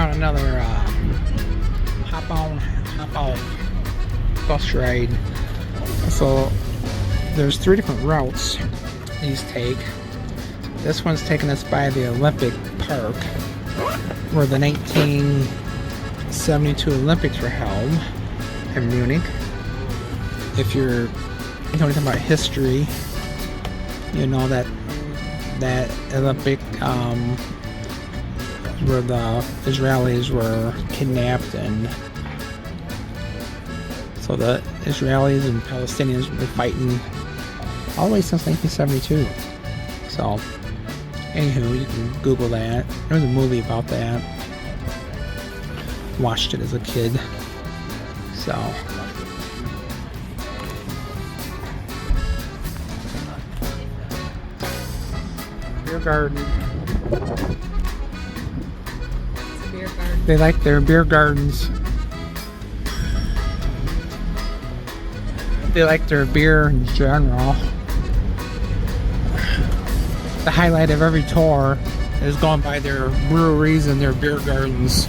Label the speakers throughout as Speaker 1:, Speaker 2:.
Speaker 1: on another hop on, hop off bus ride. So there's 3 different routes these take. This one's taking us by the Olympic Park, where the 1972 Olympics were held in Munich. If you know anything about history, you know that Olympic where the Israelis were kidnapped, and so the Israelis and Palestinians were fighting all the way since 1972. So anywho, you can Google that. There was a movie about that. Watched it as a kid. So beer garden.
Speaker 2: It's a beer garden.
Speaker 1: They like their beer gardens. They like their beer in general. The highlight of every tour is going by their breweries and their beer gardens.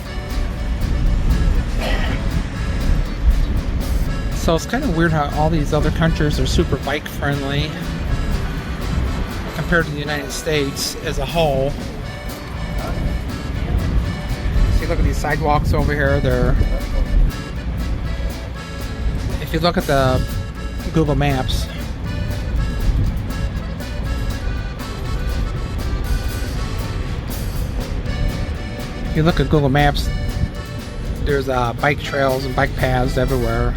Speaker 1: So it's kind of weird how all these other countries are super bike friendly compared to the United States as a whole. See, look at these sidewalks over here. If you look at the Google Maps, if you look at Google Maps, there's bike trails and bike paths everywhere,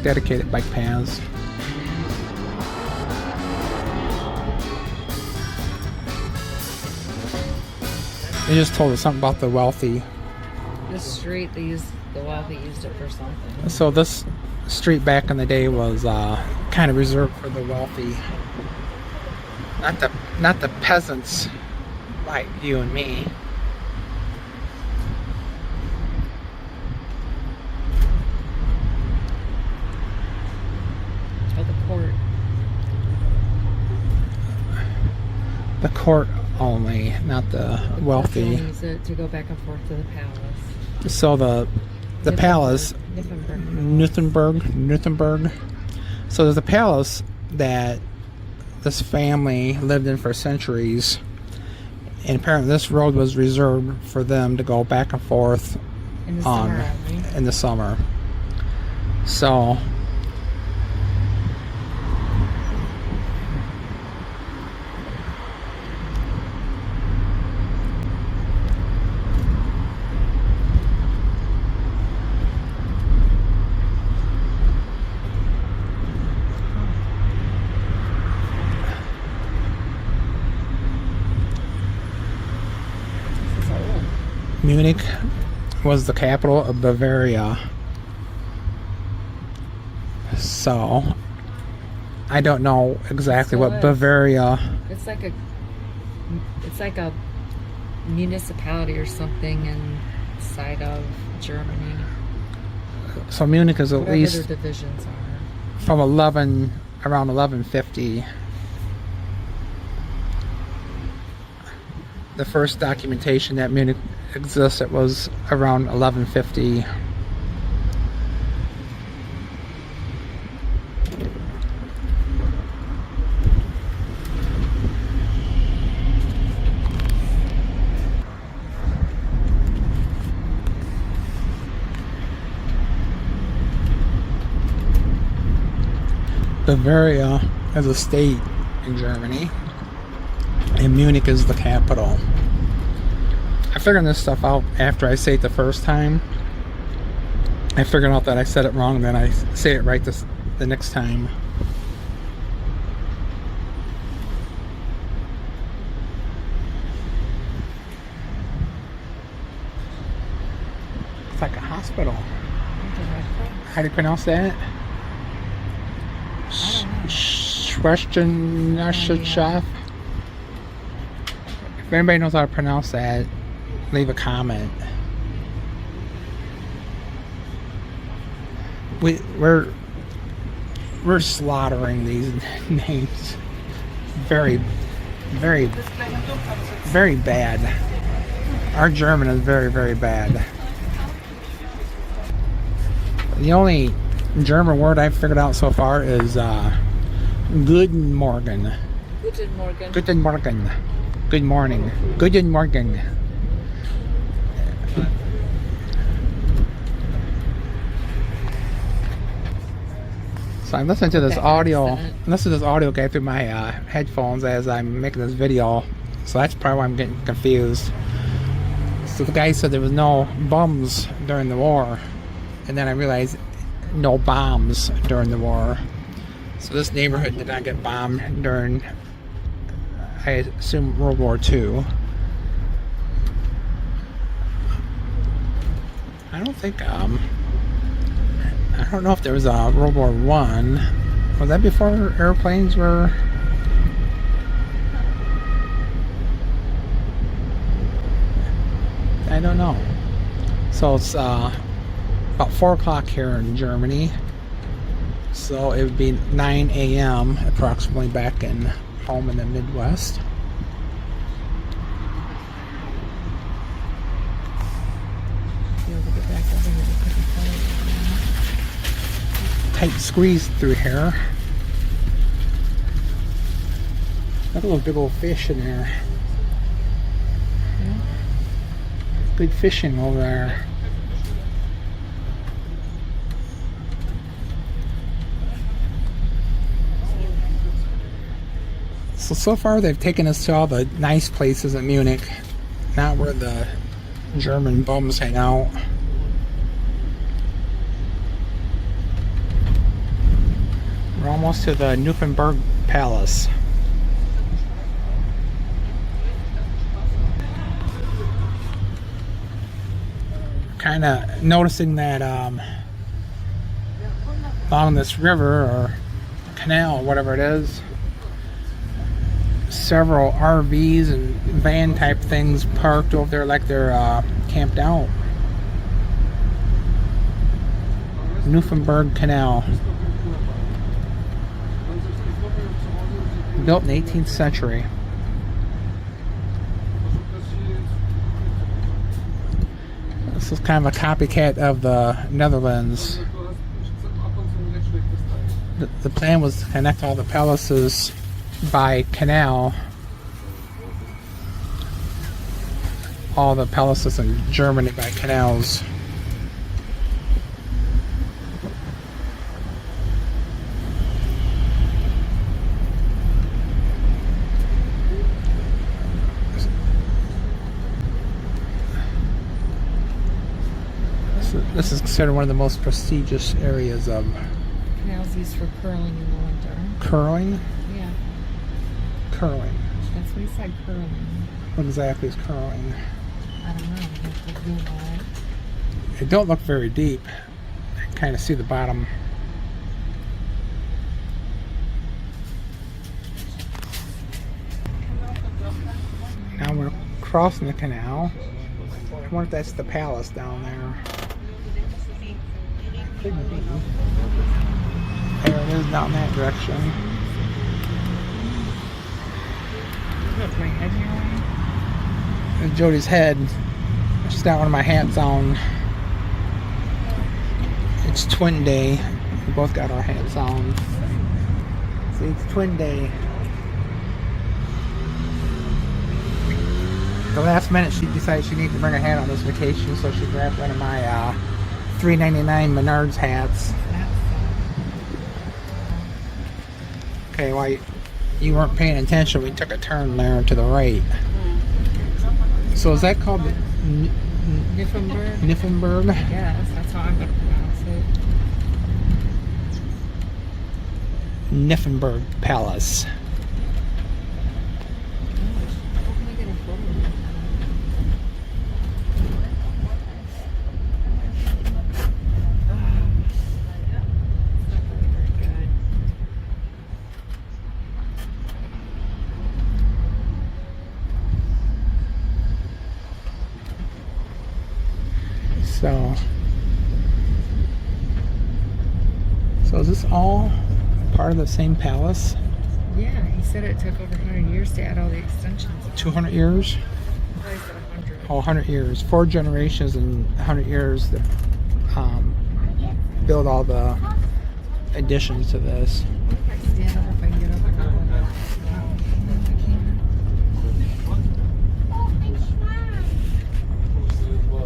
Speaker 1: dedicated bike paths. They just told us something about the wealthy.
Speaker 2: This street, the wealthy used it for something.
Speaker 1: So this street back in the day was kind of reserved for the wealthy, not the peasants like you and me.
Speaker 2: Oh, the court.
Speaker 1: The court only, not the wealthy.
Speaker 2: Use it to go back and forth to the palace.
Speaker 1: So the palace,
Speaker 2: Nymphenburg.
Speaker 1: Nymphenburg. So there's a palace that this family lived in for centuries, and apparently this road was reserved for them to go back and forth
Speaker 2: In the summer,
Speaker 1: in the summer. So Munich was the capital of Bavaria. So I don't know exactly what Bavaria.
Speaker 2: It's like a municipality or something inside of Germany.
Speaker 1: So Munich is at
Speaker 2: Whatever
Speaker 1: least
Speaker 2: their divisions are.
Speaker 1: from around 1150. The first documentation that Munich existed was around 1150. Bavaria is a state in Germany, and Munich is the capital. I figured this stuff out after I say it the first time. I figured out that I said it wrong, and then I say it right the next time. It's like a hospital. How do you pronounce that? Schwabing. If anybody knows how to pronounce that, leave a comment. We're slaughtering these names. Very, very, very bad. Our German is very, very bad. The only German word I've figured out so far is Guten Morgen.
Speaker 2: Guten Morgen.
Speaker 1: Guten Morgen. Good morning. Guten Morgen. So I'm listening to this audio. Listen to this audio guide through my headphones as I'm making this video. So that's probably why I'm getting confused. So the guy said there was no bums during the war, and then I realized no bombs during the war. So this neighborhood did not get bombed during, I assume, World War II. I don't think I don't know if there was a World War One. Was that before airplanes were? I don't know. So it's about 4 o'clock here in Germany. So it would be 9 a.m. approximately back in home in the Midwest. Tight squeeze through here. Look at those big old fish in there.
Speaker 2: Yeah.
Speaker 1: Good fishing over there. So far they've taken us to all the nice places in Munich, not where the German bums hang out. We're almost to the Nymphenburg Palace. Kind of noticing that along this river or canal, whatever it is, several RVs and van type things parked over there like they're camped out. Nymphenburg Canal. Built in the 18th century. This is kind of a copycat of the Netherlands. The plan was to connect all the palaces by canal. All the palaces in Germany by canals. This is considered one of the most prestigious areas of
Speaker 2: Canals used for curling in the winter.
Speaker 1: curling.
Speaker 2: Yeah,
Speaker 1: Curling.
Speaker 2: that's what he said, curling.
Speaker 1: What exactly is curling?
Speaker 2: I don't know. I have to Google it.
Speaker 1: It don't look very deep. I can kind of see the bottom. Now we're crossing the canal. I wonder if that's the palace down there. Could be. There it is down that direction.
Speaker 2: What's my head here?
Speaker 1: There's Jody's head. She's got one of my hats on. It's twin day. We both got our hats on. See, it's twin day. The last minute she decided she needed to bring a hat on this vacation, so she grabbed one of my $3.99 Menards hats. Okay, while you weren't paying attention, we took a turn there to the right. So is that called the
Speaker 2: Nymphenburg?
Speaker 1: Nymphenburg?
Speaker 2: Yes, that's how I'm going to pronounce it.
Speaker 1: Nymphenburg Palace.
Speaker 2: How can I get a photo of that? It's not really very good.
Speaker 1: So is this all part of the same palace?
Speaker 2: Yeah, he said it took over 100 years to add all the extensions.
Speaker 1: 200 years?
Speaker 2: Probably said 100.
Speaker 1: Oh, 100 years. 4 generations in 100 years to build all the additions to this.
Speaker 2: Stand up if I can get over.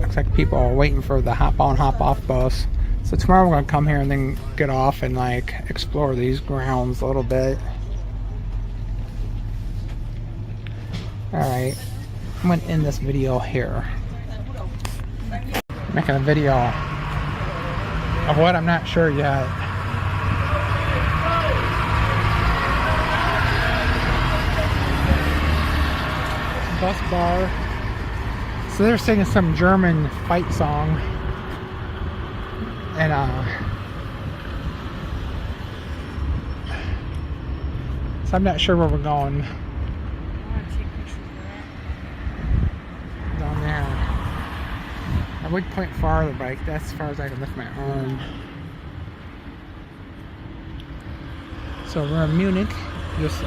Speaker 1: Looks like people are waiting for the hop on, hop off bus. So tomorrow we're gonna come here and then get off and like explore these grounds a little bit. Alright, I'm gonna end this video here. Making a video of what I'm not sure yet. Bus bar. So they're singing some German fight song. And so I'm not sure where we're going. Down there. I would point farther, but that's as far as I can lift my arm. So we're in Munich, just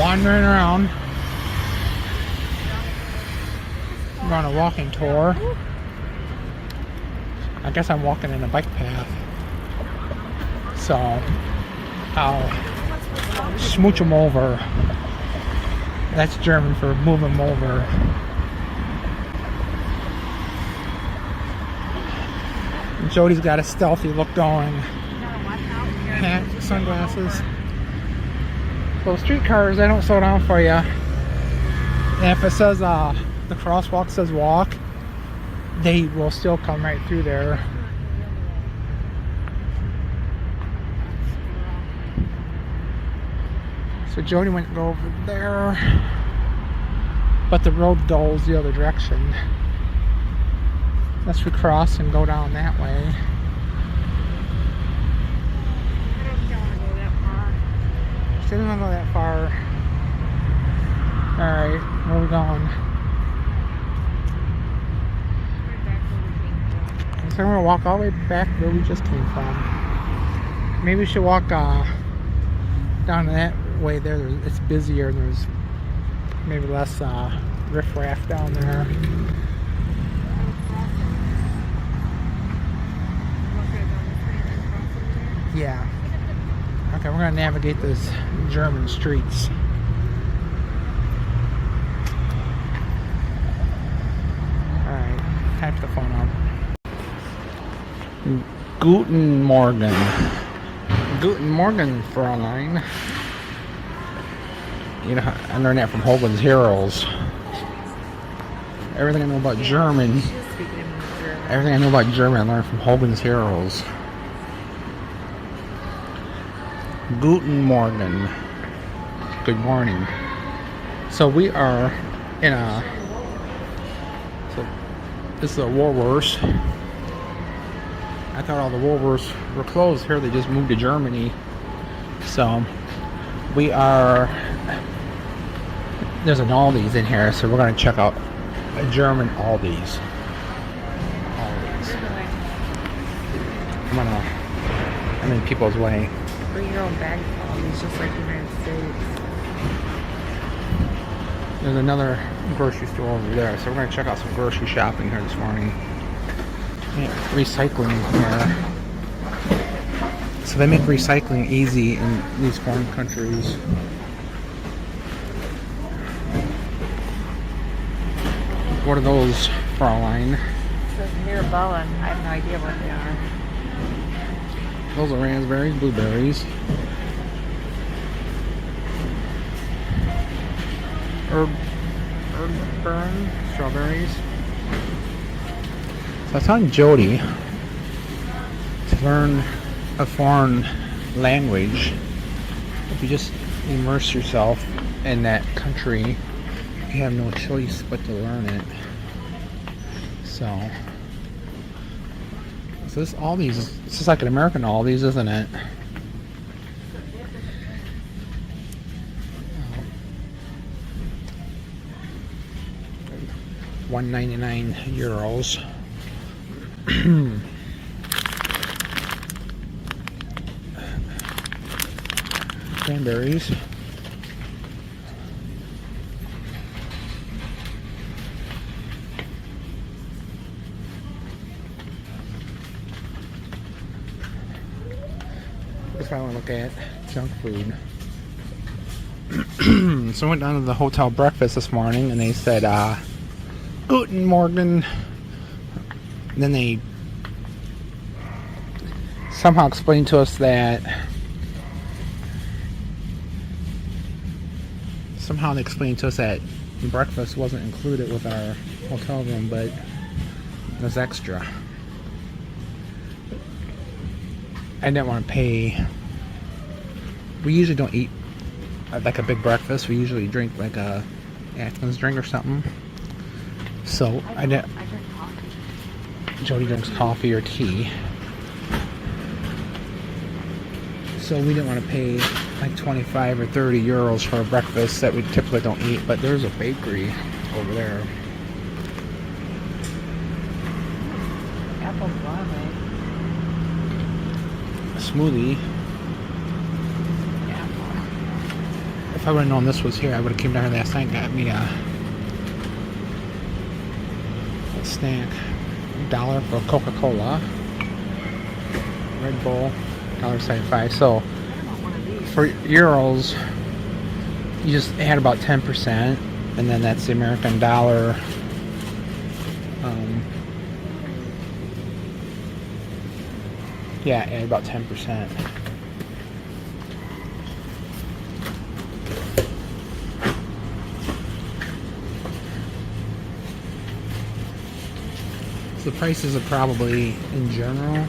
Speaker 1: wandering around. We're on a walking tour. I guess I'm walking in a bike path. So I'll smooch them over. That's German for move them over. Jody's got a stealthy look going. Hat, sunglasses. So streetcars, they don't slow down for you. And if it says the crosswalk says walk, they will still come right through there. So Jody went to go over there, but the road goes the other direction. Let's recross and go down that way. She doesn't want to go that far. Alright, where are we going? So we're gonna walk all the way back where we just came from. Maybe we should walk down that way there. It's busier. There's maybe less riffraff down there. Yeah. Okay, we're gonna navigate those German streets. Alright, type the phone up. Guten Morgen. Guten Morgen, Fräulein. You know, I learned that from Hogan's Heroes. Everything I know about German. Everything I know about German I learned from Hogan's Heroes. Guten Morgen. Good morning. So we are in a... So this is a Woolworths. I thought all the Woolworths were closed here. They just moved to Germany. So we are... There's an Aldi's in here, so we're going to check out a German Aldi's. I'm in people's way.
Speaker 2: Bring your own bag to Aldi's, just like the United States.
Speaker 1: There's another grocery store over there, so we're going to check out some grocery shopping here this morning. Yeah, recycling here. So they make recycling easy in these foreign countries. What are those, Fräulein?
Speaker 2: It says Mirabella. I have no idea what they are.
Speaker 1: Those are raspberries, blueberries. Herb burn, strawberries. So I was telling Jody to learn a foreign language. If you just immerse yourself in that country, you have no choice but to learn it. So this Aldi's, it's just like an American Aldi's, isn't it? €1.99. Cranberries. If I want to look at junk food. So I went down to the hotel breakfast this morning and they said, Guten Morgen. And then they somehow explained to us that breakfast wasn't included with our hotel room, but it was extra. I didn't want to pay. We usually don't eat like a big breakfast. We usually drink like a Atkins drink or something. So I drink coffee. Jody drinks coffee or tea. So we didn't want to pay like 25 or 30 euros for a breakfast that we typically don't eat. But there's a bakery over there.
Speaker 2: Apple latte.
Speaker 1: Smoothie. If I would have known this was here, I would have came down here last night and got me a snack. $1 for Coca-Cola. Red Bull, $1.75. So for euros, you just add about 10%, and then that's the American dollar. Yeah, add about 10%. So the prices are probably, in general,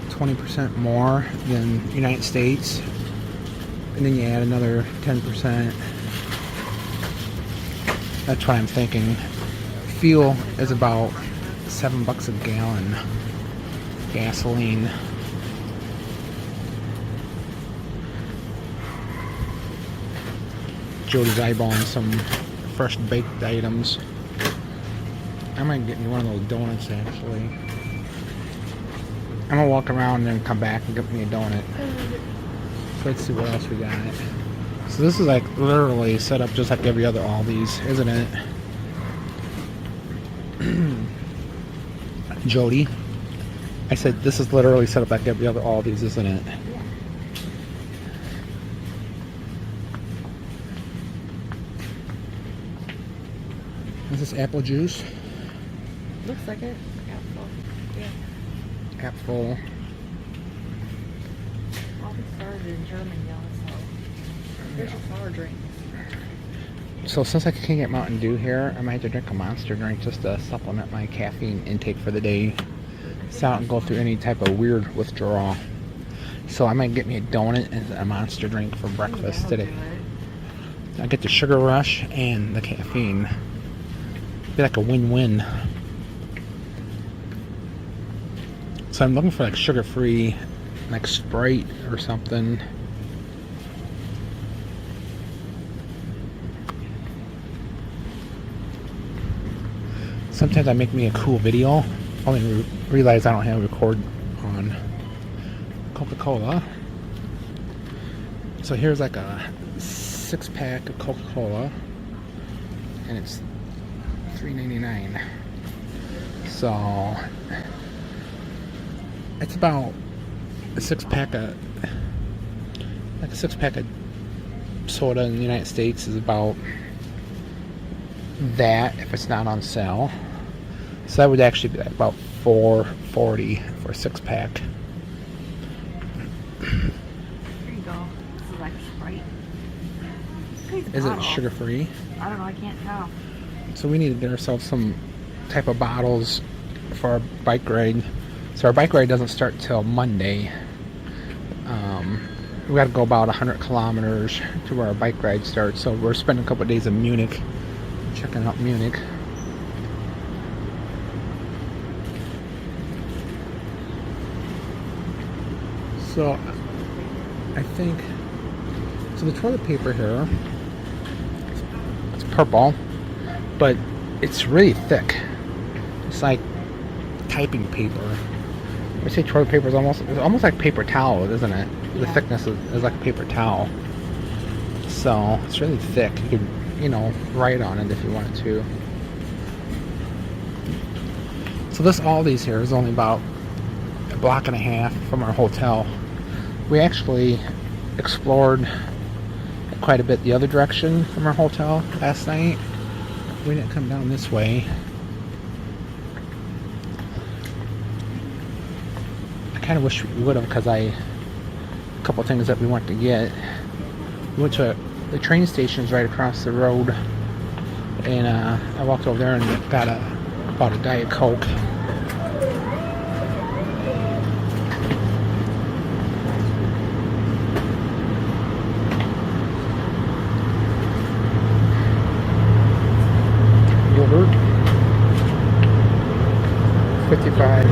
Speaker 1: 20% more than the United States. And then you add another 10%. That's what I'm thinking. Fuel is about $7 a gallon. Gasoline. Jody's eyeballing some fresh baked items. I might get me one of those donuts actually. I'm gonna walk around and then come back and get me a donut. So let's see what else we got. So this is like literally set up just like every other Aldi's, isn't it? Jody, I said this is literally set up like every other Aldi's, isn't it?
Speaker 2: Yeah.
Speaker 1: Is this apple juice?
Speaker 2: Looks like it. Apple. Yeah.
Speaker 1: Apple.
Speaker 2: All this started in Germany, so here's your flower drink.
Speaker 1: So since I can't get Mountain Dew here, I might have to drink a Monster drink just to supplement my caffeine intake for the day, so I don't go through any type of weird withdrawal. So I might get me a donut and a Monster drink for breakfast today. I get the sugar rush and the caffeine. Be like a win-win. So I'm looking for like sugar-free, like Sprite or something. Sometimes I make me a cool video, only realize I don't have a record on. Coca-Cola. So here's like a 6-pack of Coca-Cola, and it's $3.99. So it's about a 6-pack of, like a 6-pack of soda in the United States is about that if it's not on sale. So that would actually be like about $4.40 for a 6-pack.
Speaker 2: Here you go. This is like Sprite.
Speaker 1: Is it sugar free?
Speaker 2: I don't know. I can't tell.
Speaker 1: So we need to get ourselves some type of bottles for our bike ride. So our bike ride doesn't start till Monday. We got to go about 100 kilometers to where our bike ride starts. So we're spending a couple of days in Munich, checking out Munich. So I think, so the toilet paper here, it's purple, but it's really thick. It's like typing paper. I say toilet paper is it's almost like paper towel, isn't it? The thickness is like paper towel. So it's really thick. You could, write on it if you wanted to. So this Aldi's here is only about a block and a half from our hotel. We actually explored quite a bit the other direction from our hotel last night. We didn't come down this way. I kind of wish we would have, because a couple things that we wanted to get. We went to the train stations right across the road, and I walked over there and bought a Diet Coke. Yogurt, 55.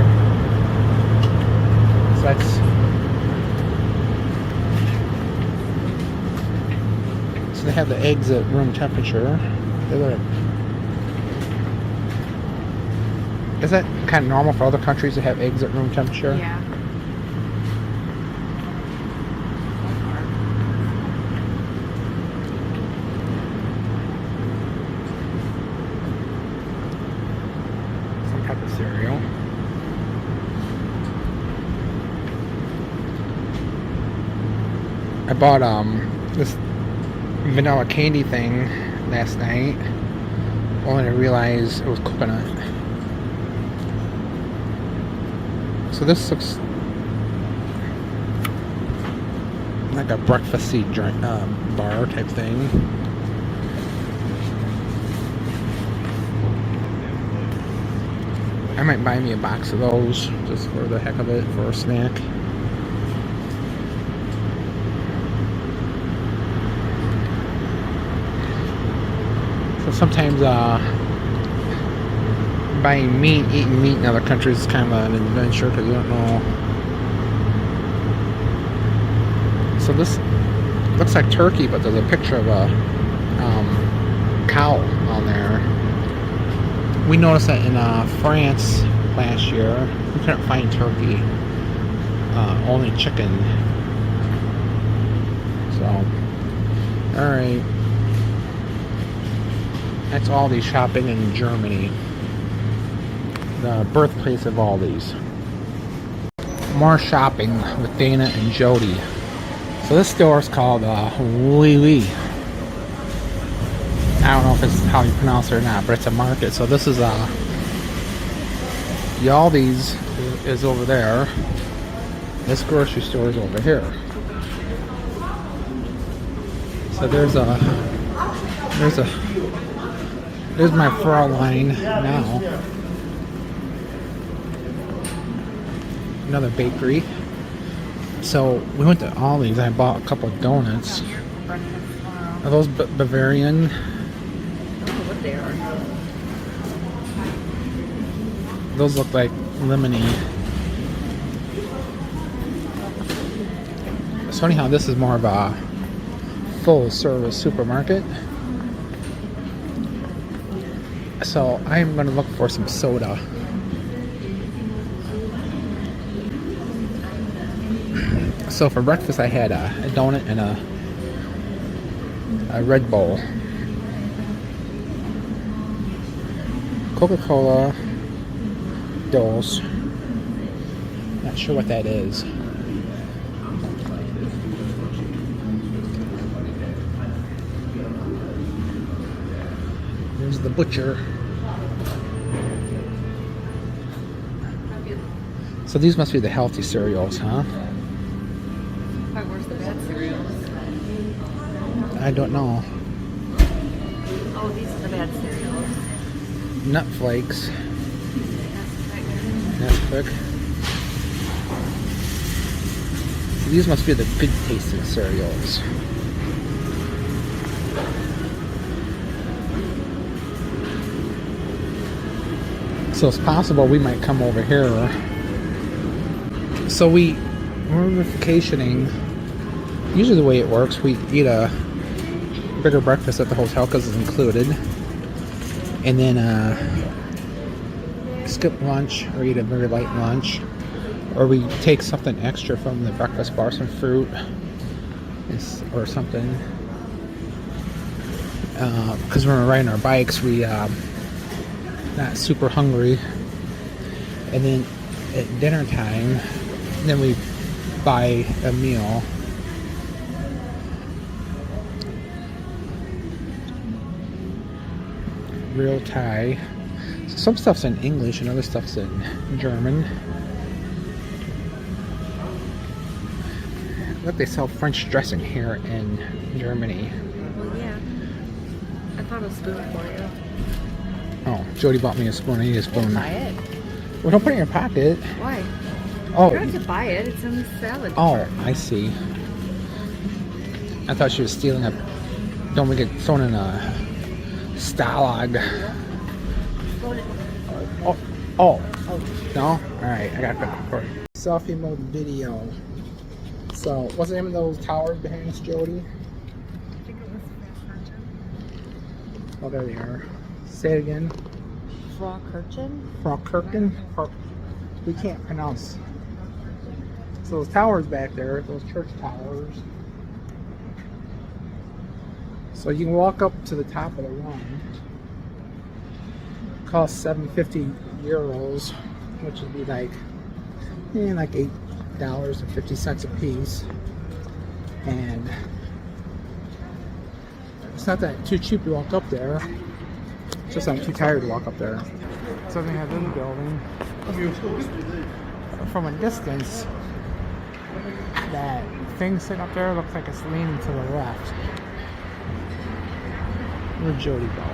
Speaker 1: So that's. So they have the eggs at room temperature. Is that kind of normal for other countries to have eggs at room temperature?
Speaker 2: Yeah.
Speaker 1: Some type of cereal. I bought this vanilla candy thing last night, only to realize it was coconut. So this looks like a breakfasty drink, bar type thing. I might buy me a box of those just for the heck of it, for a snack. So sometimes buying meat, eating meat in other countries is kind of an adventure, because you don't know. So this looks like turkey, but there's a picture of a cow on there. We noticed that in France last year. We couldn't find turkey, only chicken. So, alright. That's Aldi shopping in Germany. The birthplace of Aldi's. More shopping with Dana and Jody. So this store is called Lili. I don't know if it's how you pronounce it or not, but it's a market. So this is the Aldi's is over there. This grocery store is over here. So there's my Fraulein now. Another bakery. So we went to Aldi's. I bought a couple of donuts. Are those Bavarian?
Speaker 2: I don't know what they are.
Speaker 1: Those look like lemony. So anyhow, this is more of a full service supermarket. So I'm going to look for some soda. So for breakfast I had a donut and a Red Bull. Coca-Cola Dose. Not sure what that is. There's the butcher. So these must be the healthy cereals, huh?
Speaker 2: Where's the bad cereals?
Speaker 1: I don't know.
Speaker 2: Oh, these are the bad cereals.
Speaker 1: Nut flakes. Quick. So these must be the good tasting cereals. So it's possible we might come over here. So we're vacationing. Usually the way it works, we eat a bigger breakfast at the hotel because it's included, and then skip lunch or eat a very light lunch, or we take something extra from the breakfast bar, some fruit or something, because when we're riding our bikes we not super hungry. And then at dinner time, then we buy a meal. Real Thai. So some stuff's in English and other stuff's in German. Look, they sell French dressing here in Germany.
Speaker 2: Well, yeah. I thought a spoon for you.
Speaker 1: Oh, Jody bought me a spoon. I need a spoon.
Speaker 2: Buy it.
Speaker 1: Well, don't put it in your pocket.
Speaker 2: Why?
Speaker 1: Oh.
Speaker 2: You don't have to buy it. It's in the salad.
Speaker 1: Oh, I see. I thought she was stealing a. Don't we get thrown in a stalag? Oh. No? Alright, I got that for you. Selfie mode video. So, what's the name of those towers behind us, Jody?
Speaker 2: I think it was Frau
Speaker 1: Oh, there they are. Say it again.
Speaker 2: Frau
Speaker 1: Kirchen? We can't pronounce. So those towers back there, those church towers. So you can walk up to the top of the one. It costs 750 euros, which would be like $8.50 a piece. And it's not that too cheap to walk up there. It's just I'm too tired to walk up there. So they have this building. From a distance, that thing sitting up there looks like it's leaning to the left. Where'd Jody go?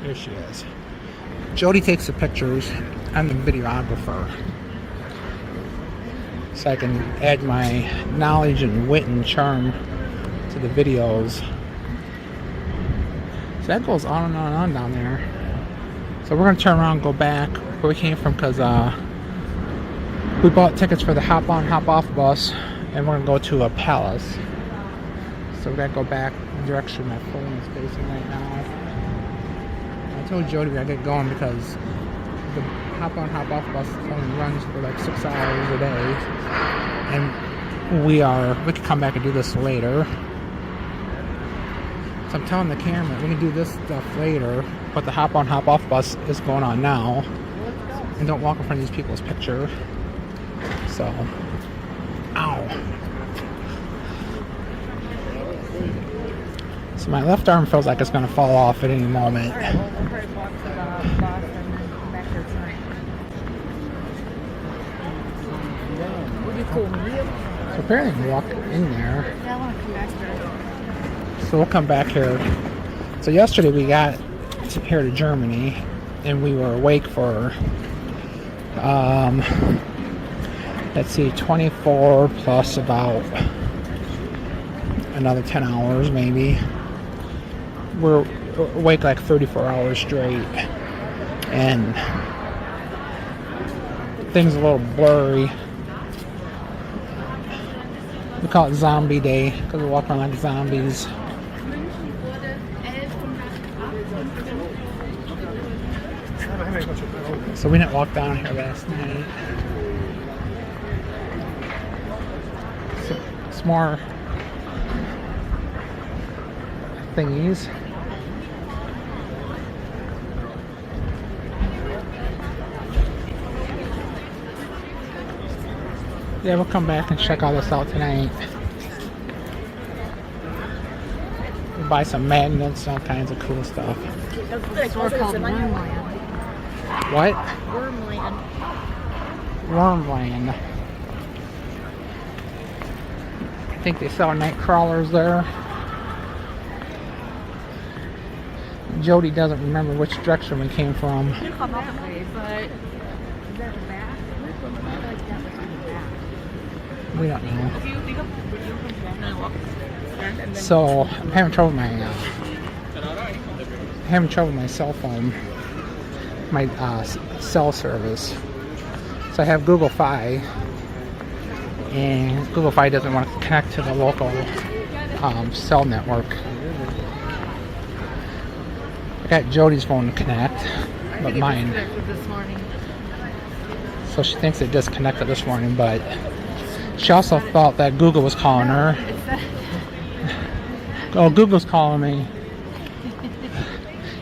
Speaker 1: There she is. Jody takes the pictures. I'm the videographer. So I can add my knowledge and wit and charm to the videos. So that goes on and on and on down there. So we're going to turn around and go back where we came from because we bought tickets for the hop on hop off bus and we're going to go to a palace. So we got to go back in the direction my phone is facing right now. I told Jody we got to get going because the hop on hop off bus only runs for like 6 hours a day. And we could come back and do this later. So I'm telling the camera we can do this stuff later, but the hop on hop off bus is going on now. And don't walk in front of these people's picture. So, ow. So my left arm feels like it's going to fall off at any moment.
Speaker 2: Alright, well, we'll probably walk to the bus and then come back here tonight. Would you cool me?
Speaker 1: So apparently we can walk in there.
Speaker 2: Yeah, I want to come back there.
Speaker 1: So we'll come back here. So yesterday we got here to Germany and we were awake for let's see, 24 plus about another 10 hours maybe. We're awake like 34 hours straight and things a little blurry. We call it zombie day because we walk around like zombies. So we didn't walk down here last night. So it's more thingies. Yeah, we'll come back and check all this out tonight. We'll buy some magnets, all kinds of cool stuff.
Speaker 2: It's called Wormland.
Speaker 1: What?
Speaker 2: Wormland.
Speaker 1: Wormland. I think they sell night crawlers there. Jody doesn't remember which direction we came from.
Speaker 2: You come that way, but is that the back?
Speaker 1: We don't know. So I'm having trouble with my cell phone, my cell service. So I have Google Fi, and Google Fi doesn't want to connect to the local cell network. I got Jody's phone to connect, but mine.
Speaker 2: This morning.
Speaker 1: So she thinks it disconnected this morning, but she also thought that Google was calling her. Oh, Google's calling me.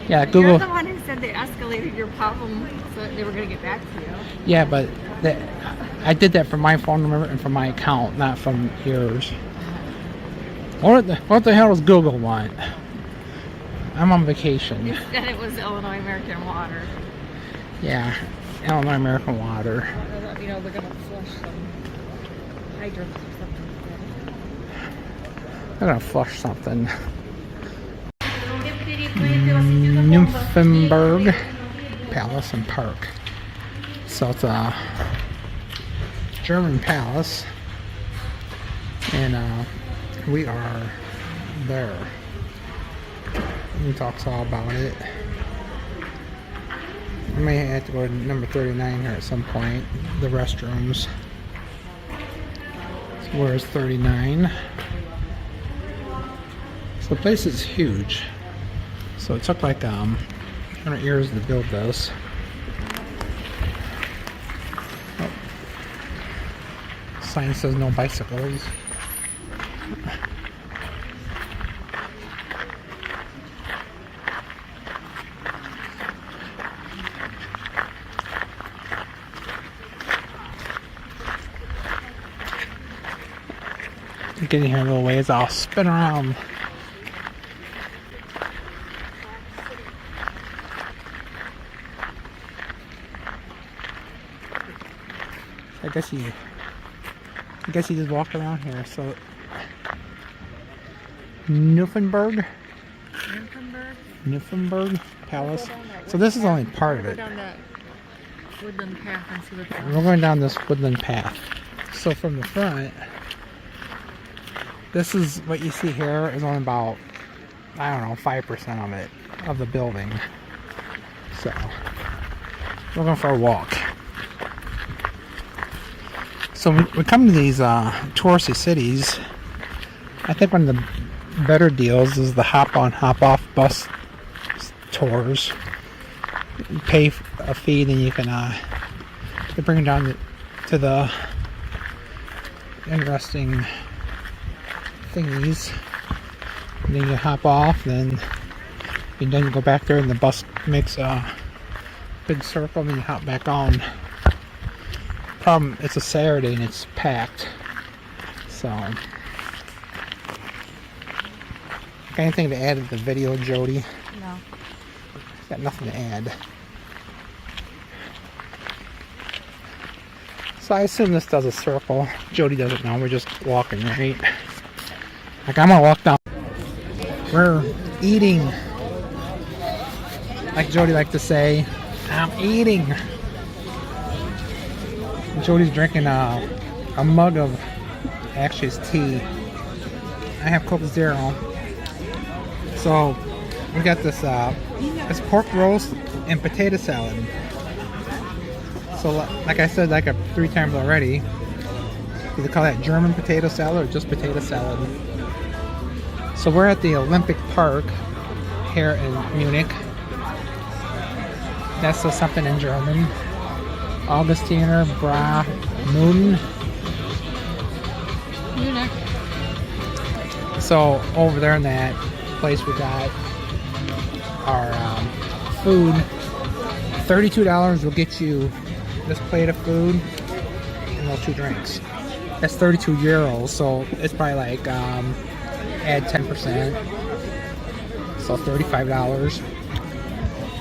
Speaker 1: Yeah, Google.
Speaker 2: You're the one who said they escalated your problem, so they were going to get back to you.
Speaker 1: Yeah, but That I did that from my phone number and from my account, not from yours. What the hell does Google want? I'm on vacation.
Speaker 2: You said it was Illinois American Water.
Speaker 1: Yeah, Illinois American Water.
Speaker 2: Let me know they're gonna flush some hydrants or something.
Speaker 1: They're gonna flush something. Nymphenburg Palace and Park. So it's a German palace, and we are there. He talks all about it. I may have to go to number 39 here at some point. The restrooms. So where's 39? So the place is huge. So it took like 100 years to build this. Oh. Sign says no bicycles. Get in here a little ways, I'll spin around. I guess you just walk around here. So Nymphenburg Palace. So this is only part of it.
Speaker 2: Down that woodland path and see what's
Speaker 1: We're going down this woodland path. So from the front, this is what you see here is only about, I don't know, 5% of it, of the building. So we're going for a walk. So we come to these touristy cities. I think one of the better deals is the hop-on, hop-off bus tours. You pay a fee, then you can they bring you down to the interesting thingies. And then you hop off, then you go back there, and the bus makes a big circle, and then you hop back on. Problem, it's a Saturday and it's packed. So, got anything to add to the video, Jody?
Speaker 2: No.
Speaker 1: Got nothing to add. So I assume this does a circle. Jody doesn't know. We're just walking, right? Like, I'm gonna walk down. We're eating. Like Jody liked to say, I'm eating. Jody's drinking a mug of, actually it's tea. I have Coke Zero. So we got this pork roast and potato salad. So like I said, like 3 times already, do they call that German potato salad or just potato salad? So we're at the Olympiapark here in Munich. That's something in German. Augustiner Bra Moon.
Speaker 2: Munich.
Speaker 1: So over there in that place we got our food. $32 will get you this plate of food and those 2 drinks. That's 32 euros, so it's probably like add 10%. So $35.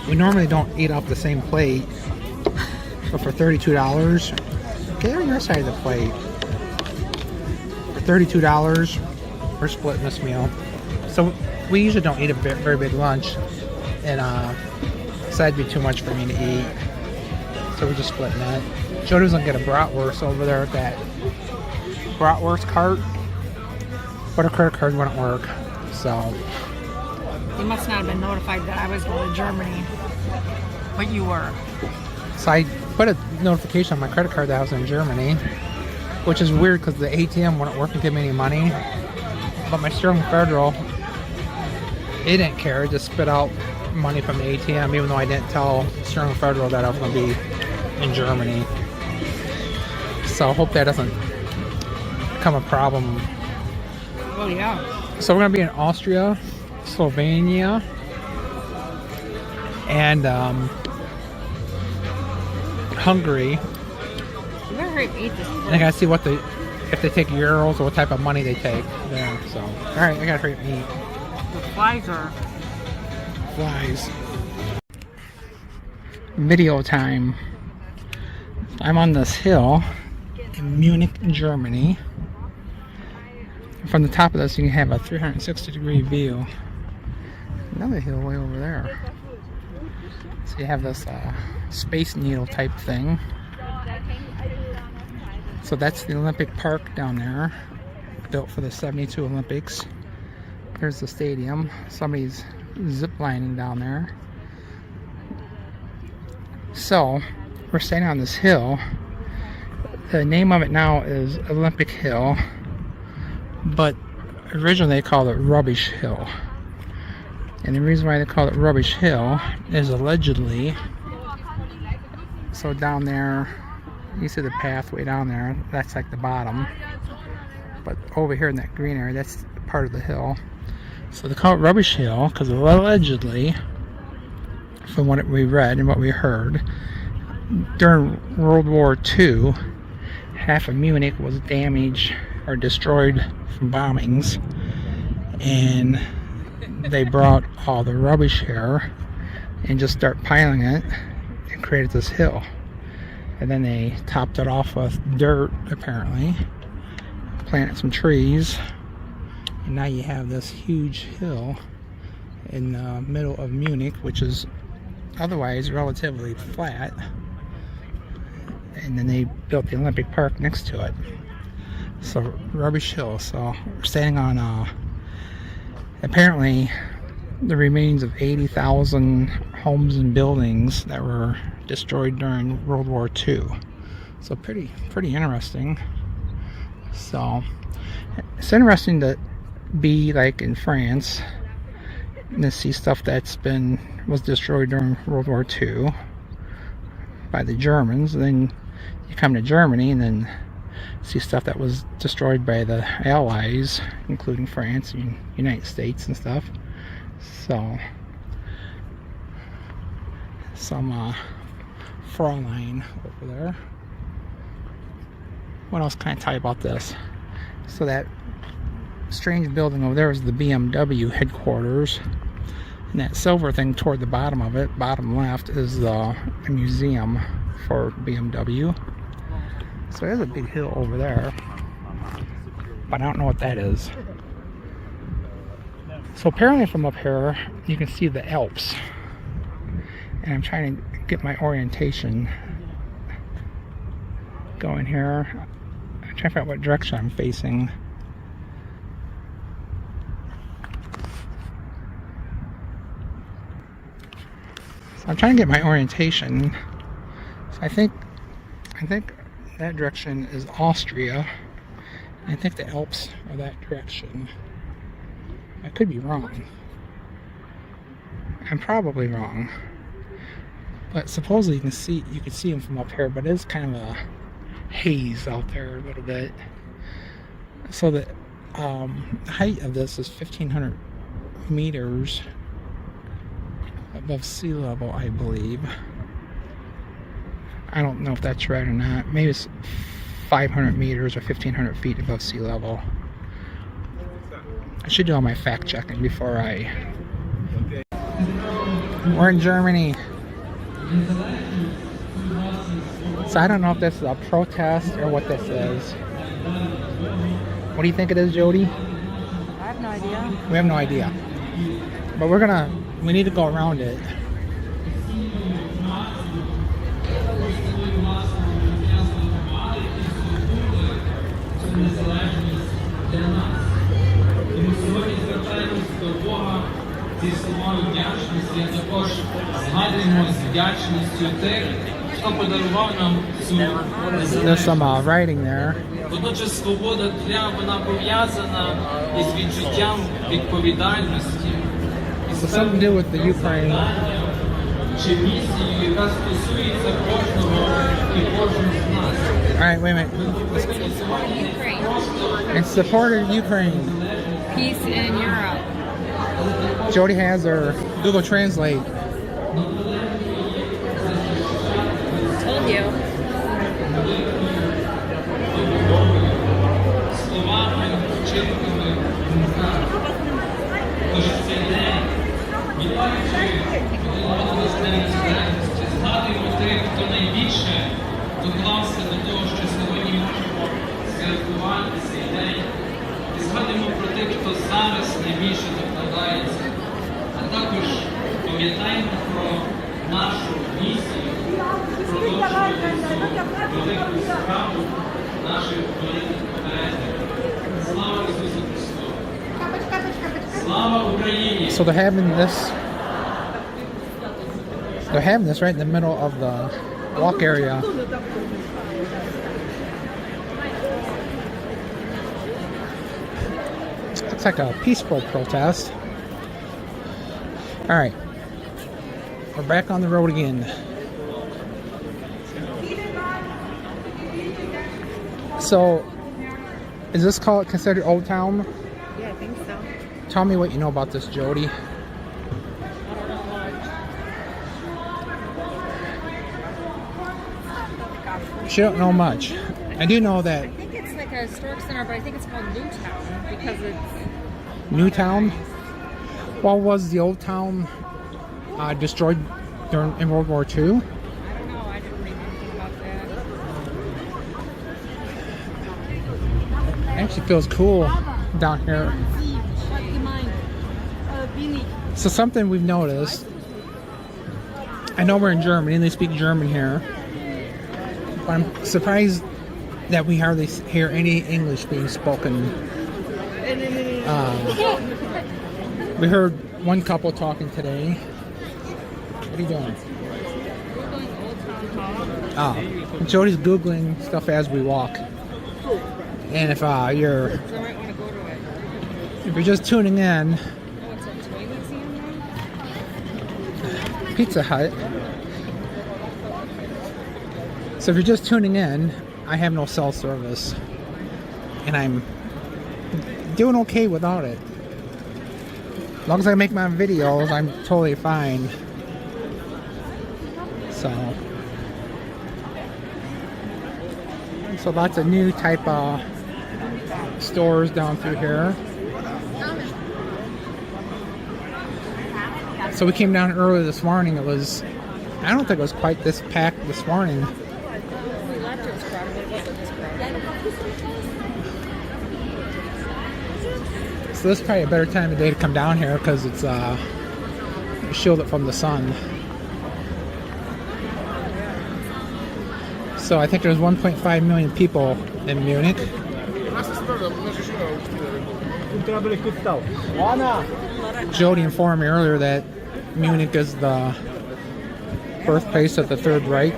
Speaker 1: We normally don't eat off the same plate. But for $32, get on your side of the plate. For $32, we're splitting this meal. So we usually don't eat a very big lunch, and so that'd be too much for me to eat. So we're just splitting that. Jody's gonna get a bratwurst over there at that bratwurst cart, but her credit card wouldn't work. So
Speaker 2: You must not have been notified that I was going to Germany, but you were.
Speaker 1: So I put a notification on my credit card that I was in Germany, which is weird because the ATM wouldn't work and give me any money. But my Sterling Federal, it didn't care. It just spit out money from the ATM, even though I didn't tell Sterling Federal that I was going to be in Germany. So I hope that doesn't become a problem.
Speaker 2: Oh, yeah.
Speaker 1: So we're going to be in Austria, Slovenia, and Hungary.
Speaker 2: gonna hurry up and eat this.
Speaker 1: I gotta see what if they take euros or what type of money they take there. So, all right, I gotta hurry up and eat.
Speaker 2: The flies are.
Speaker 1: Flies. Video time. I'm on this hill in Munich, Germany. From the top of this, you can have a 360-degree view. Another hill way over there. So you have this Space Needle type thing. So that's the Olympic Park down there, built for the '72 Olympics. There's the stadium. Somebody's zip lining down there. So we're standing on this hill. The name of it now is Olympic Hill, but originally they called it Rubbish Hill. And the reason why they call it Rubbish Hill is allegedly, so down there, you see the pathway down there, that's like the bottom. But over here in that green area, that's part of the hill. So they call it Rubbish Hill because allegedly, from what we read and what we heard, during World War II, half of Munich was damaged or destroyed from bombings. And they brought all the rubbish here and just start piling it and created this hill. And then they topped it off with dirt, apparently, planted some trees, and now you have this huge hill in the middle of Munich, which is otherwise relatively flat. And then they built the Olympic Park next to it. So Rubbish Hill. So we're standing on apparently the remains of 80,000 homes and buildings that were destroyed during World War II. So pretty interesting. So it's interesting to be like in France and to see stuff that's was destroyed during World War II by the Germans. And then you come to Germany and then see stuff that was destroyed by the Allies, including France and United States and stuff. So some Fräulein over there. What else can I tell you about this? So that strange building over there is the BMW headquarters, and that silver thing toward the bottom of it, bottom left, is the museum for BMW. So there's a big hill over there, but I don't know what that is. So apparently from up here you can see the Alps, and I'm trying to get my orientation going here. I'm trying to figure out what direction I'm facing. So I'm trying to get my orientation. So I think that direction is Austria. I think the Alps are that direction. I could be wrong. I'm probably wrong. But supposedly you can see them from up here, but it is kind of a haze out there a little bit. So the height of this is 1,500 meters above sea level, I believe. I don't know if that's right or not. Maybe it's 500 meters or 1,500 feet above sea level. I should do all my fact checking before We're in Germany. So I don't know if this is a protest or what this is. What do you think it is, Jody?
Speaker 2: I have no idea.
Speaker 1: We have no idea. But we need to go around it.
Speaker 3: Зі словами вдячності, а також згадуємо з вдячністю тих, хто подарував нам цю
Speaker 1: There's some writing there.
Speaker 3: Водночас свобода тля, вона пов'язана із відчуттям відповідальності.
Speaker 1: So something to do with the Ukraine.
Speaker 3: Чи місією, яка стосується кожного і кожного з нас.
Speaker 1: Alright, wait a minute.
Speaker 2: Ukraine.
Speaker 1: It's supported Ukraine.
Speaker 2: Peace in Europe.
Speaker 1: Jody has her Google Translate.
Speaker 2: Told you.
Speaker 3: зараз найбільше закладається. А також пам'ятаємо про нашу місію продовжувати цю велику справу наших великих попередників. Слава Ісусу Христу! Слава Україні!
Speaker 1: So they're having this right in the middle of the walk area. Looks like a peaceful protest. All right, we're back on the road again. So, is this considered Old Town?
Speaker 2: Yeah, I think so.
Speaker 1: Tell me what you know about this, Jody. She don't know much. I do know that.
Speaker 2: I think it's like a historic center, but I think it's called Newtown because it's
Speaker 1: Newtown? Well, was the old town destroyed in World War II?
Speaker 2: I don't know. I didn't read anything about that.
Speaker 1: It actually feels cool down here. So something we've noticed. I know we're in Germany and they speak German here. But I'm surprised that we hardly hear any English being spoken. We heard one couple talking today. What are you doing? Oh, Jody's Googling stuff as we walk. And if you're just tuning in, Pizza Hut. So if you're just tuning in, I have no cell service. And I'm doing okay without it. As long as I make my videos, I'm totally fine. So lots of new type of stores down through here. So we came down early this morning. I don't think it was quite this packed this morning. So this is probably a better time of day to come down here because it's shielded from the sun. So I think there's 1.5 million people in Munich. Jody informed me earlier that Munich is the birthplace of the Third Reich.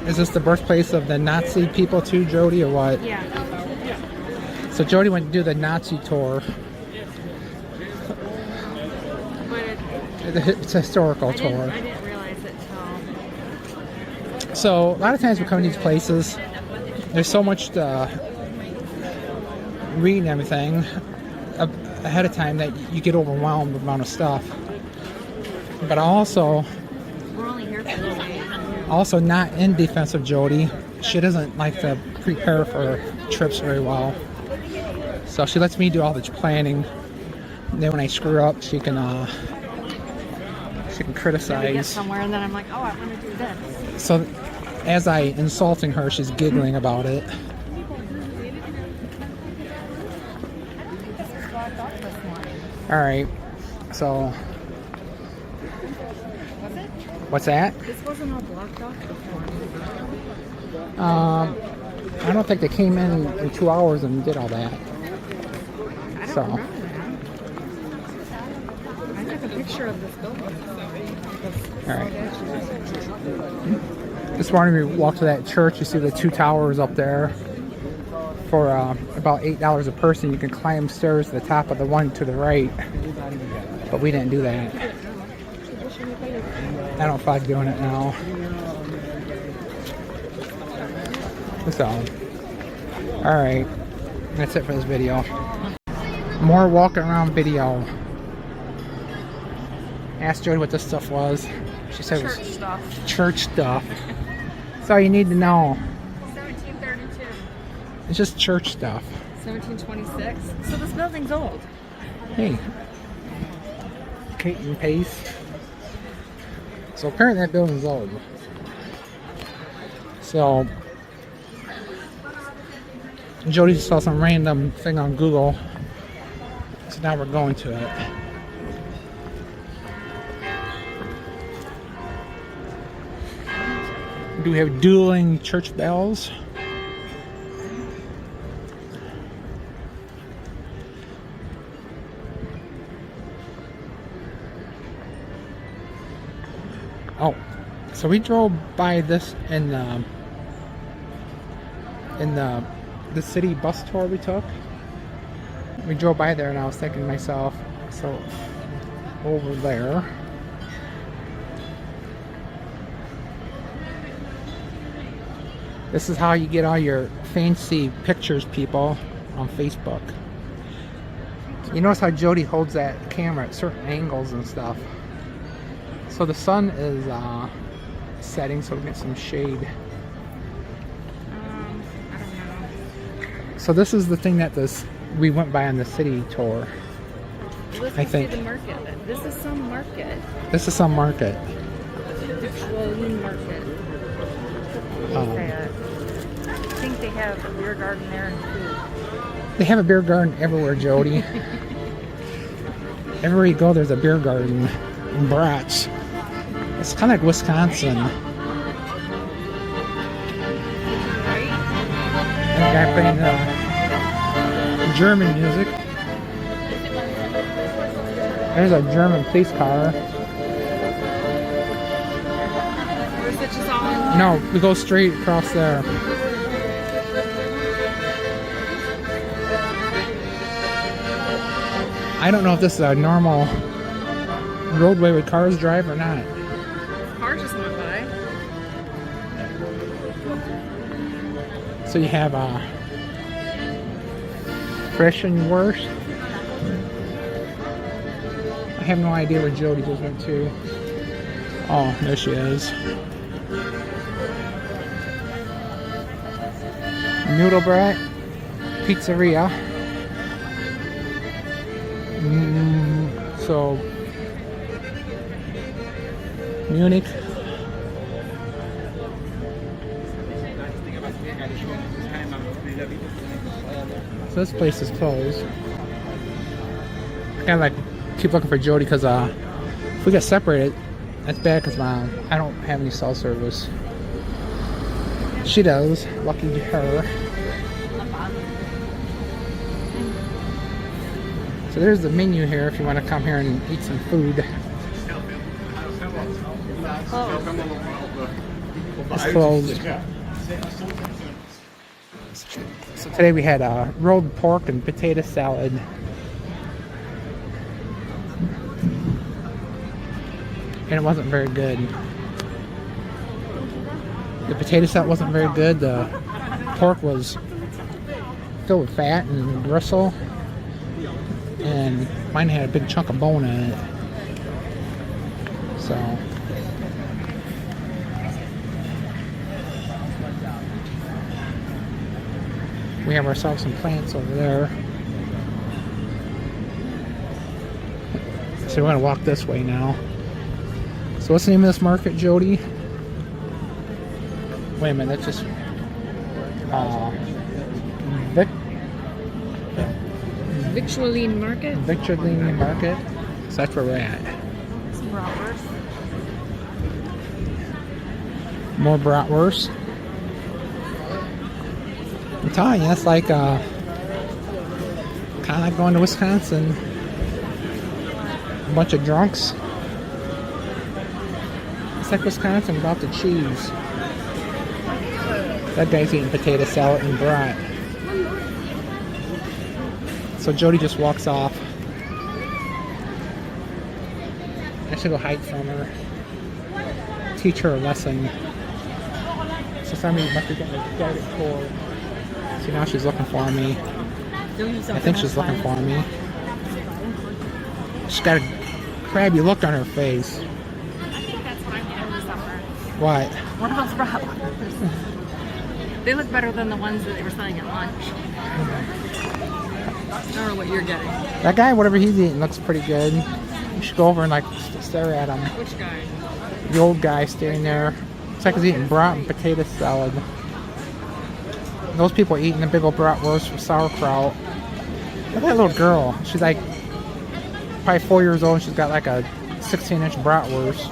Speaker 1: Is this the birthplace of the Nazi people too, Jody, or what?
Speaker 2: Yeah.
Speaker 1: So Jody went to do the Nazi tour. It's a historical tour.
Speaker 2: I didn't realize it till.
Speaker 1: So a lot of times we come to these places, there's so much to read and everything ahead of time that you get overwhelmed with the amount of stuff. But also,
Speaker 2: We're only here for this day.
Speaker 1: also not in defense of Jody, she doesn't like to prepare for trips very well. So she lets me do all the planning. And then when I screw up, she can
Speaker 2: We get
Speaker 1: criticize.
Speaker 2: somewhere and then I'm like, oh, I want to do this.
Speaker 1: So as I insulting her, she's giggling about it. All right. So what's that?
Speaker 2: This wasn't all blocked off before.
Speaker 1: I don't think they came in 2 hours and did all that.
Speaker 2: I don't
Speaker 1: So.
Speaker 2: remember that. I took a picture of this building.
Speaker 1: All right. This morning we walked to that church. You see the 2 towers up there. For about $8 a person, you can climb stairs to the top of the one to the right. But we didn't do that. I don't feel like doing it now. So, all right. That's it for this video. More walking around video. Asked Jody what this stuff was. She said it was church stuff. That's all you need to know.
Speaker 2: 1732.
Speaker 1: It's just church stuff.
Speaker 2: 1726. So this building's old.
Speaker 1: Hey. Kate and Pace. So apparently that building's old. So Jody just saw some random thing on Google, so now we're going to it. Do we have dueling church bells? Oh, so we drove by this in the city bus tour we took. We drove by there and I was thinking to myself, so over there. This is how you get all your fancy pictures, people, on Facebook. You notice how Jody holds that camera at certain angles and stuff. So the sun is setting, so we get some shade.
Speaker 2: I don't know.
Speaker 1: So this is the thing that we went by on the city tour.
Speaker 2: Let's
Speaker 1: I
Speaker 2: see
Speaker 1: think
Speaker 2: the market. This is some market.
Speaker 1: this is some market.
Speaker 2: Schwabing market. I think they have a beer garden there and food.
Speaker 1: They have a beer garden everywhere, Jody. Everywhere you go, there's a beer garden in brats. It's kind of like Wisconsin.
Speaker 2: Right?
Speaker 1: And a guy playing German music. There's a German police car.
Speaker 2: Or is it just all in?
Speaker 1: No, we go straight across there. I don't know if this is a normal roadway with cars drive or not.
Speaker 2: Car just went by.
Speaker 1: So you have fresh and worse. I have no idea where Jody just went to. Oh, there she is. Noodlebrat Pizzeria. So Munich. So this place is closed. Kind of like keep looking for Jody because if we get separated, that's bad because I don't have any cell service. She does. Lucky her. So there's the menu here if you want to come here and eat some food. It's closed. So today we had rolled pork and potato salad. And it wasn't very good. The potato salad wasn't very good. The pork was filled with fat and gristle. And mine had a big chunk of bone in it. So we have ourselves some plants over there. So we're gonna walk this way now. So what's the name of this market, Jody? Wait a minute, that's just
Speaker 2: Victualline market.
Speaker 1: Victualline market. So that's where we're at.
Speaker 2: Some bratwurst.
Speaker 1: More bratwurst. I'm telling you, it's like kind of like going to Wisconsin. A bunch of drunks. It's like Wisconsin without the cheese. That guy's eating potato salad and brat. So Jody just walks off. I should go hide from her. Teach her a lesson. So somebody must be getting a credit cord. See, now she's looking for me. I think she's looking for me. She's got a crabby look on her face.
Speaker 2: I think that's what I'm getting this summer.
Speaker 1: What?
Speaker 2: One of those bratwursts. They look better than the ones that they were selling at lunch. I don't know what you're getting.
Speaker 1: That guy, whatever he's eating, looks pretty good. You should go over and like stare at him.
Speaker 2: Which guy?
Speaker 1: The old guy standing there. Looks like he's eating brat and potato salad. those people eating a big old bratwurst with sauerkraut. Look at that little girl. She's like probably 4 years old and she's got like a 16-inch bratwurst.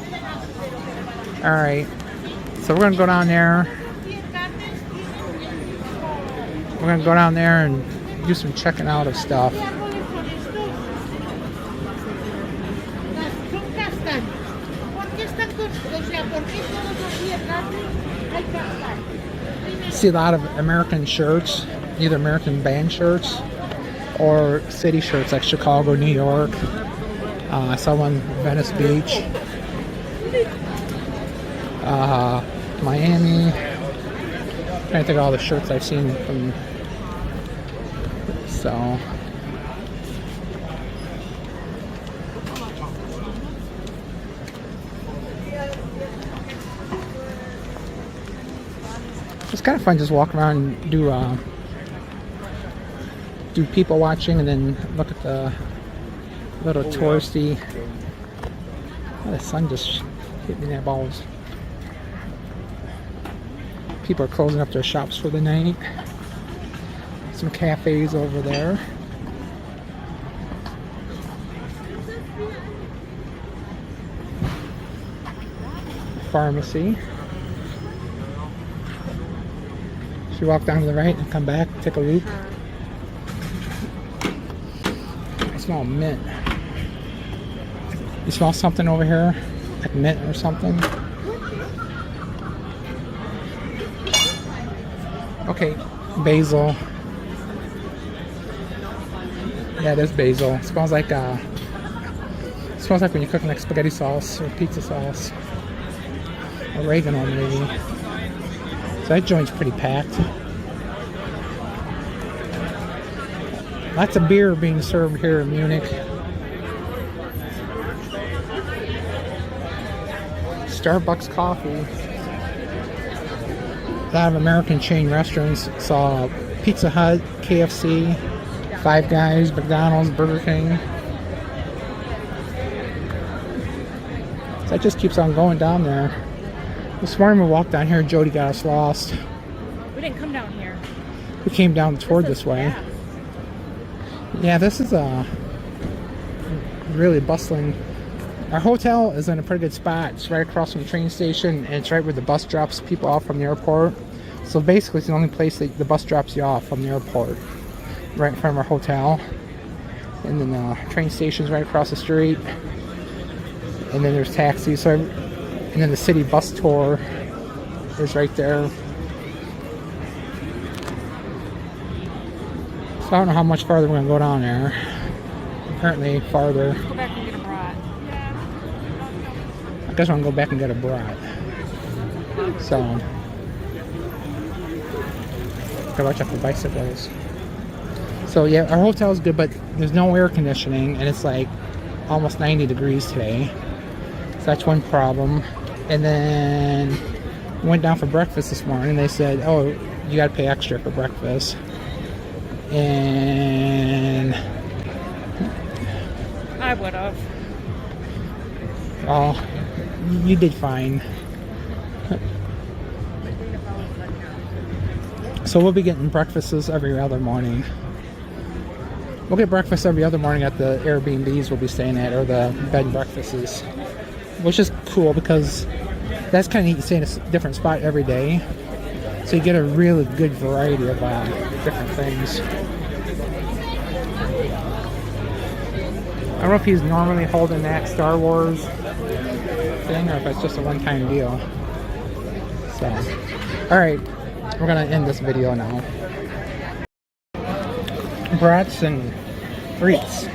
Speaker 1: Alright. So we're gonna go down there. We're gonna go down there and do some checking out of stuff. See a lot of American shirts, either American band shirts or city shirts like Chicago, New York. I saw one Venice Beach, Miami. I'm trying to think of all the shirts I've seen from. So. It's kind of fun just walk around and do people watching and then look at the little touristy. Oh, the sun just hit me in the balls. People are closing up their shops for the night. Some cafes over there. Pharmacy. Should we walk down to the right and come back, take a loop? I smell mint. You smell something over here? Like mint or something? Okay, basil. Yeah, there's basil. It smells like when you're cooking like spaghetti sauce or pizza sauce. Oregano maybe. So that joint's pretty packed. Lots of beer being served here in Munich. Starbucks coffee. A lot of American chain restaurants. Saw Pizza Hut, KFC, Five Guys, McDonald's, Burger King. So that just keeps on going down there. This morning we walked down here, Jody got us lost.
Speaker 2: We didn't come down here.
Speaker 1: We came down toward this way. Yeah, this is a really bustling. Our hotel is in a pretty good spot. It's right across from the train station and it's right where the bus drops people off from the airport. So basically it's the only place that the bus drops you off from the airport. Right in front of our hotel. And then the train station's right across the street. And then there's taxis. So and then the city bus tour is right there. So I don't know how much farther we're going to go down there. Apparently farther.
Speaker 2: Let's go back and get a brat.
Speaker 1: I guess I'm going to go back and get a brat. So. Gotta watch out for bicycles. So yeah, our hotel is good, but there's no air conditioning. And it's like almost 90 degrees today. So that's one problem. And then went down for breakfast this morning. They said, oh, you gotta pay extra for breakfast. And
Speaker 2: I would have.
Speaker 1: Oh, you did fine. So we'll be getting breakfasts every other morning. We'll get breakfast every other morning at the Airbnbs we'll be staying at, or the bed and breakfasts. Which is cool because that's kind of neat to stay in a different spot every day. So you get a really good variety of different things. I don't know if he's normally holding that Star Wars thing or if it's just a one-time deal. So, alright, we're going to end this video now. Brats and Frites.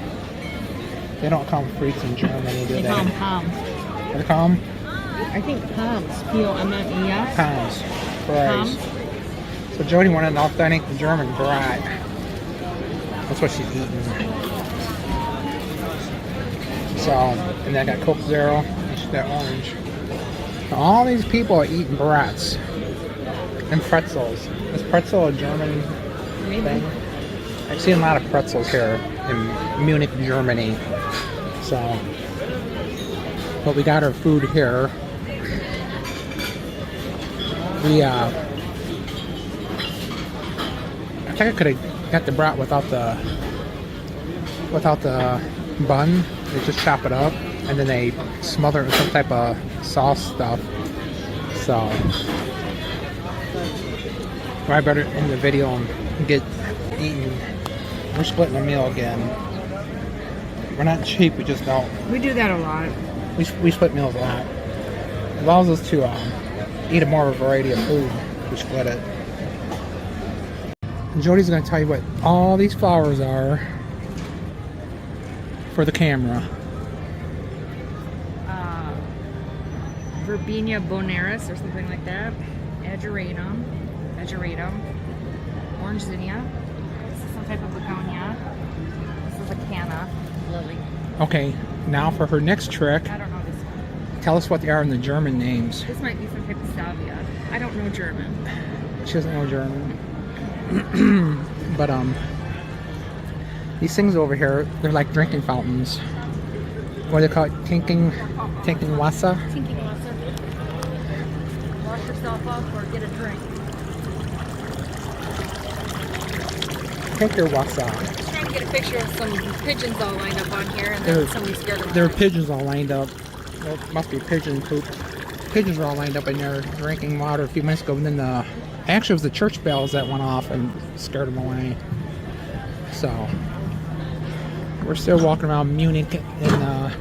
Speaker 1: They don't call them Frites in Germany, do they?
Speaker 2: They call them Poms.
Speaker 1: They call them?
Speaker 2: I think Poms. P-O-M-M-E-S.
Speaker 1: Poms. Fries. So Jody wanted an authentic German brat. That's what she's eating. So, and then I got Coke Zero, and she's got orange. Now, all these people are eating brats. And pretzels. Is pretzel a German thing? I've seen a lot of pretzels here in Munich, Germany. So, but we got our food here. think I could have got the brat without the bun. They just chop it up and then they smother it with some type of sauce stuff. So I better end the video and get eaten. We're splitting a meal again. We're not cheap, we just don't.
Speaker 2: We do that a lot.
Speaker 1: We split meals a lot. It allows us to eat a more variety of food. We split it. And Jody's going to tell you what all these flowers are for the camera.
Speaker 2: Verbena bonaris or something like that. Ageratum. Orange zinnia. This is some type of begonia. This is a canna lily.
Speaker 1: Okay, now for her next trick,
Speaker 2: I don't know this one.
Speaker 1: tell us what they are in the German names.
Speaker 2: This might be some type of salvia. I don't know German.
Speaker 1: She doesn't know German. But these things over here, they're like drinking fountains. What do they call it? Tinking Wasser?
Speaker 2: Tinking Wasser. Wash yourself up or get a drink.
Speaker 1: Take your Wasser.
Speaker 2: I was trying to get a picture of some pigeons all lined up on here, and
Speaker 1: There-
Speaker 2: then somebody scared them.
Speaker 1: There are pigeons all lined up. Well, it must be pigeon poop. Pigeons are all lined up in there drinking water a few minutes ago, and then actually it was the church bells that went off and scared them away. So we're still walking around Munich in the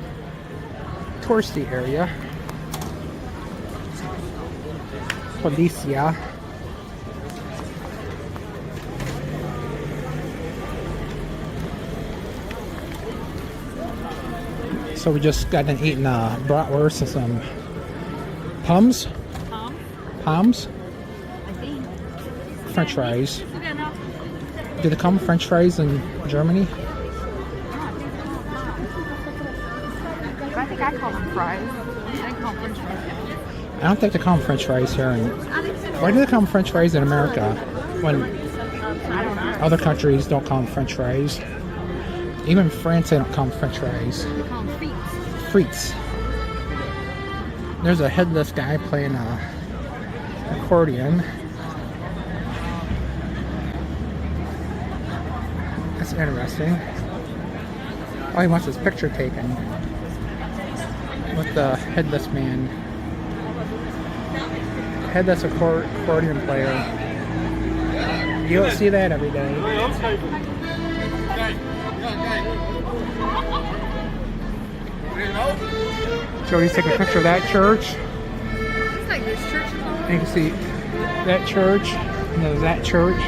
Speaker 1: touristy area. Policia. So we just got done eating bratwurst and some Pums? Palms?
Speaker 2: I think.
Speaker 1: French fries.
Speaker 2: Okay, no.
Speaker 1: Do they call them French fries in Germany?
Speaker 2: I think I call them fries. I call them French fries.
Speaker 1: I don't think they call them French fries here. Why do they call them French fries in America when
Speaker 2: I don't know.
Speaker 1: other countries don't call them French fries? Even France, they don't call them French fries.
Speaker 2: They call them frites.
Speaker 1: Frites. There's a headless guy playing a accordion. That's interesting. Oh, he wants his picture taken with the headless man. Headless accordion player. You don't see that every day. Jody's taking a picture of that church.
Speaker 2: It's like this church.
Speaker 1: And you can see that church, and there's that church.